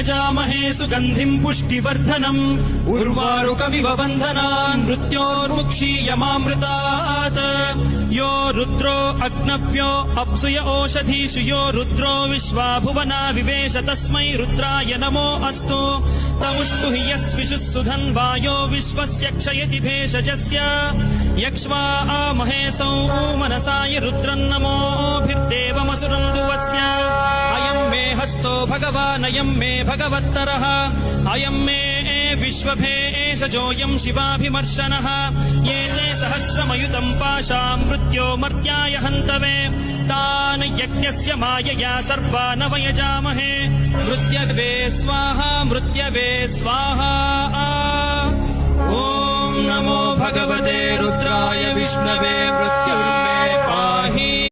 यजामहे सुगन्धिम् पुष्टिवर्धनम् उर्वारुकमिव बन्धनान् मृत्योर्मुक्षीयमामृतात् यो रुद्रो अग्नव्यो अप्सुय ओषधीषु यो रुद्रो विश्वा भुवना विवेश तस्मै रुद्राय नमो अस्तु तमुष्टु हि यस्विषुः सुधन्वायो विश्वस्य क्षयति भेषजस्य यक्ष्वा महेशौ मनसाय रुद्रन्नमोभिर्देवमसुरम् दुवस्य अयम् मे हस्तो भगवान् अयम् मे भगवत्तरः अयम् मे विश्वभेषजोऽयम् शिवाभिमर्शनः ये ते सहस्रमयुतम् पाशाम् मृत्यो मर्त्याय हन्तवे तान् यज्ञस्य मायया सर्वान् वयजामहे मृत्यवे स्वाहा मृत्यवे स्वाहा ॐ नमो भगवते रुद्राय विष्णवे मृत्युर्मे